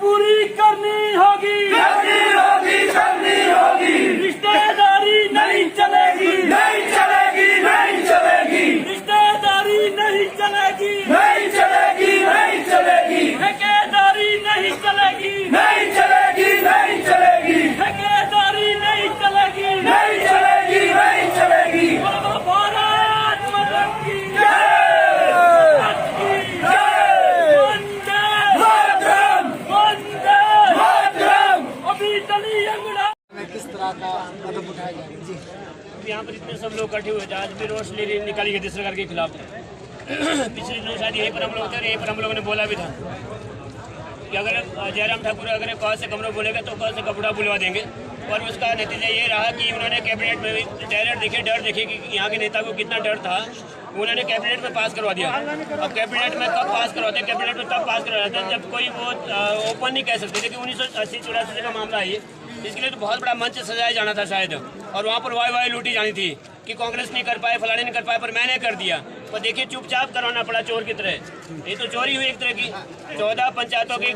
पूरी करनी होगी, करनी होगी, करनी होगी। रिश्तेदारी नहीं चलेगी, नहीं चलेगी, नहीं चलेगी, रिश्तेदारी नहीं चलेगी, नहीं चलेगी, नहीं चलेगी, ठेकेदारी नहीं चलेगी, नहीं चलेगी, नहीं चलेगी, ठेकेदारी नहीं चलेगी, नहीं चलेगी, नहीं चलेगी। बोलो भारत माता की जय! जय! वंदे मातरम! वंदे मातरम! अभी तली अंगड़ा। किस तरह का कदम उठाया जाएगा जी? यहाँ पर इतने सब लोग इकट्ठे हुए थे। आज भी रोष रैली निकाली गई थी सरकार के खिलाफ। पिछले दिनों शायद यहीं पर हम लोग थे और यहीं पर हम लोगों ने बोला भी था कि अगर जयराम ठाकुर अगर कौन से कमरों बोलेगा तो कौन से कपड़ा बुलवा देंगे। और उसका नतीजा ये रहा कि उन्होंने कैबिनेट में भी डर देखे कि यहाँ के नेता को कितना डर था। उन्होंने कैबिनेट में पास करवा दिया। अब कैबिनेट में कब पास करवाते हैं? कैबिनेट में तब पास करवाते हैं जब कोई वो ओपन नहीं कह सकते थे कि 1980-84 का मामला है ये। इसके लिए तो बहुत बड़ा मंच सजाया जाना था शायद, और वहाँ पर वाई लूटी जानी थी कि कांग्रेस नहीं कर पाए, फलाने नहीं कर पाए, पर मैंने कर दिया। पर देखिए चुपचाप करवाना पड़ा चोर की तरह। ये तो चोरी हुई एक तरह की। 14 पंचायतों की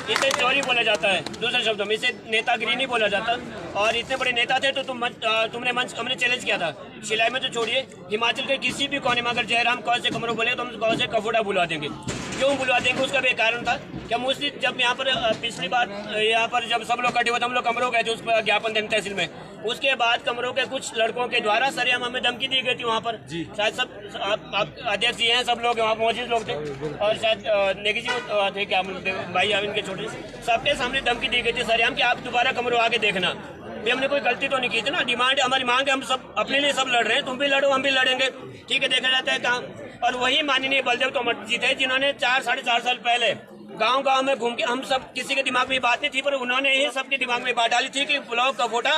इसे चोरी बोला जाता है, दूसरे शब्दों में इसे नेतागिरी नहीं बोला जाता। और इतने बड़े नेता थे तो तुमने मंच हमने चैलेंज किया था। शिलाई में तो छोड़िए, हिमाचल के किसी भी कोने में अगर जयराम कौन से कमरों बोले तो हम कौन से कफोड़ा बुलवा देंगे। क्यों बुलवा देंगे? उसका भी एक कारण था कि मोस्टली जब यहाँ पर पिछली बार यहाँ पर जब सब लोग इकट्ठे हुए थे, हम लोग कमरों गए थे उस पर ज्ञापन देने तहसील में। उसके बाद कमरों के कुछ लड़कों के द्वारा सरेआम हमें धमकी दी गई थी वहाँ पर। शायद सब आप अध्यक्ष जी हैं, सब लोग वहाँ मौजूद लोग थे, और शायद नेगी जी थे, क्या भाई इनके छोटे, सबके सामने धमकी दी गई थी सरेआम कि आप दोबारा कमरों आके देखना। भी हमने कोई गलती तो नहीं की थी ना। डिमांड हमारी मांग है, हम सब अपने लिए सब लड़ रहे हैं, तुम भी लड़ो हम भी लड़ेंगे, ठीक है, देखा जाता है काम। और वही माननीय बलदेव तोमर जी थे जिन्होंने 4-4.5 साल पहले गांव-गांव में घूम के, हम सब किसी के दिमाग में बात नहीं थी पर उन्होंने ही सबके दिमाग में बात डाली थी कि ब्लॉक का फोटा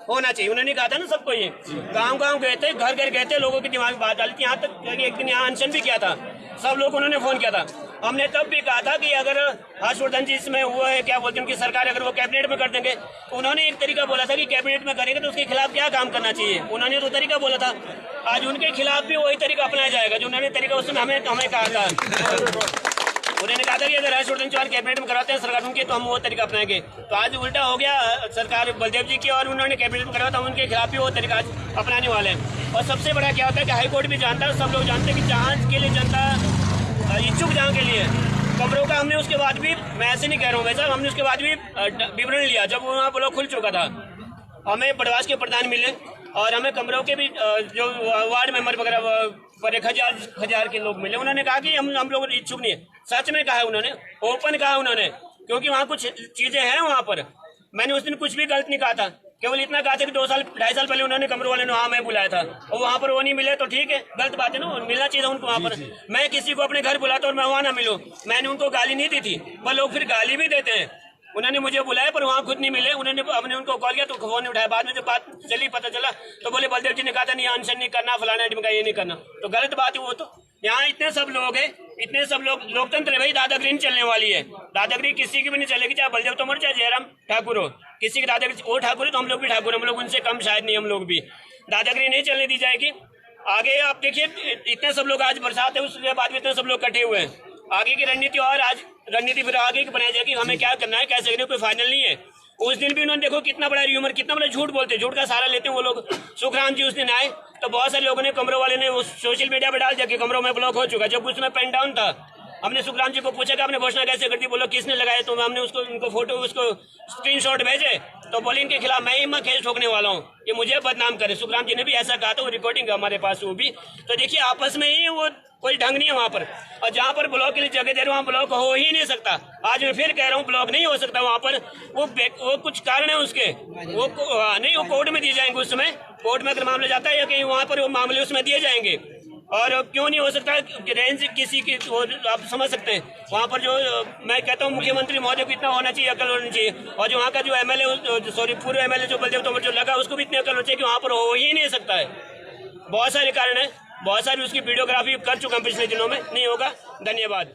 होना चाहिए। उन्होंने कहा था ना सबको, ये गांव-गांव गए थे, घर घर गए थे, लोगों के दिमाग में बात डाली थी। यहाँ तक एक दिन यहाँ अनशन भी किया था, सब लोग उन्होंने फोन किया था। हमने तब भी कहा था कि अगर हर्षवर्धन जी इसमें हुआ है, क्या बोलते हैं, उनकी सरकार अगर वो कैबिनेट में कर देंगे, उन्होंने एक तरीका बोला था कि कैबिनेट में करेंगे तो उसके खिलाफ क्या काम करना चाहिए, उन्होंने तो तरीका बोला था। आज उनके खिलाफ भी वही तरीका अपनाया जाएगा जो उन्होंने तरीका उस समय हमें कहा था। उन्होंने कहा था कि अगर हर्षवर्धन चौहान कैबिनेट में कराते हैं सरकार उनके तो हम वो तरीका अपनाएंगे। तो आज उल्टा हो गया, सरकार बलदेव जी की और उन्होंने कैबिनेट में करवा, तो हम उनके खिलाफ भी वो तरीका आज अपनाने वाले हैं। और सबसे बड़ा क्या होता है कि हाईकोर्ट भी जानता है, सब लोग जानते हैं कि जहाँ के लिए जनता इच्छुक, जहाँ के लिए कमरों का, हमने उसके बाद भी, मैं ऐसे नहीं कह रहा हूँ वैसा, हमने उसके बाद भी विवरण लिया जब वहाँ ब्लॉक खुल चुका था। हमें बड़वास के प्रधान मिले और हमें कमरों के भी जो वार्ड मेंबर वगैरह पर 1000 के लोग मिले। उन्होंने कहा कि हम लोग इच्छुक नहीं है। सच में कहा उन्होंने, ओपन कहा उन्होंने, क्योंकि वहाँ कुछ चीजें हैं वहाँ पर। मैंने उस दिन कुछ भी गलत नहीं कहा था, केवल इतना कहा था कि 2-2.5 साल पहले उन्होंने कमरों वाले ने वहाँ मैं बुलाया था और वहाँ पर वो नहीं मिले तो ठीक है, गलत बात है ना, मिलना चाहिए उनको वहाँ पर। मैं किसी को अपने घर बुलाता और मैं वहाँ ना मिलूँ, मैंने उनको गाली नहीं दी थी, पर लोग फिर गाली भी देते हैं। उन्होंने मुझे बुलाया पर वहाँ खुद नहीं मिले, हमने उनको कॉल किया तो फोन नहीं उठाया। बाद में जब बात चली, पता चला तो बोले बलदेव जी ने कहा था नहीं अनशन नहीं करना, फलाना का ये नहीं करना, तो गलत बात है वो। तो यहाँ इतने सब लोग हैं, इतने सब लोग, लोकतंत्र है भाई, दादागिरी नहीं चलने वाली है। दादागिरी किसी की भी नहीं चलेगी, चाहे बलदेव तोमर चाहे जयराम ठाकुर हो, किसी की दादागिरी, वो ठाकुर है तो हम लोग भी ठाकुर, हम लोग उनसे कम शायद नहीं, हम लोग भी दादागिरी नहीं चलने दी जाएगी। आगे आप देखिए इतने सब लोग, आज बरसात है उसके बाद भी इतने सब लोग इकट्ठे हुए हैं। आगे की रणनीति, और आज रणनीति फिर आगे की बनाई जाएगी, हमें क्या करना है, कैसे करना है, कोई फाइनल नहीं है। उस दिन भी उन्होंने देखो कितना बड़ा र्यूमर, कितना बड़ा झूठ बोलते, झूठ का सहारा लेते हैं वो लोग। सुखराम जी उस दिन आए तो बहुत सारे लोगों ने, कमरों वाले ने वो सोशल मीडिया पर डाल दिया कि कमरों में ब्लॉक हो चुका। जब उसमें पेन डाउन था, हमने सुखराम जी को पूछा कि आपने घोषणा कैसे कर दी, बोलो किसने लगाया, तो हमने उसको उनको फोटो, उसको स्क्रीनशॉट भेजे तो बोले इनके खिलाफ मैं ही खेल ठोकने वाला हूँ, ये मुझे बदनाम करे। सुखराम जी ने भी ऐसा कहा था, वो रिकॉर्डिंग हमारे पास वो भी। तो देखिए आपस में ही वो कोई ढंग नहीं है वहाँ पर। और जहाँ पर ब्लॉक के लिए जगह दे रहे वहाँ ब्लॉक हो ही नहीं सकता। आज मैं फिर कह रहा हूँ ब्लॉक नहीं हो सकता वहाँ पर। वो कुछ कारण है उसके, वो नहीं, वो कोर्ट में दिए जाएंगे उस समय, कोर्ट में अगर मामला जाता है या कहीं वहाँ पर वो मामले उसमें दिए जाएंगे। और क्यों नहीं हो सकता, रेंज किसी की आप समझ सकते हैं। वहाँ पर जो मैं कहता हूँ मुख्यमंत्री महोदय को इतना होना चाहिए, अकल होनी चाहिए। और जो वहाँ का जो एमएलए, सॉरी पूर्व एमएलए जो बलदेव तोमर जो लगा, उसको भी इतनी अकल होनी चाहिए कि वहाँ पर हो ही नहीं सकता है। बहुत सारे कारण है, बहुत सारी उसकी वीडियोग्राफी कर चुका हूँ पिछले दिनों में, नहीं होगा। धन्यवाद।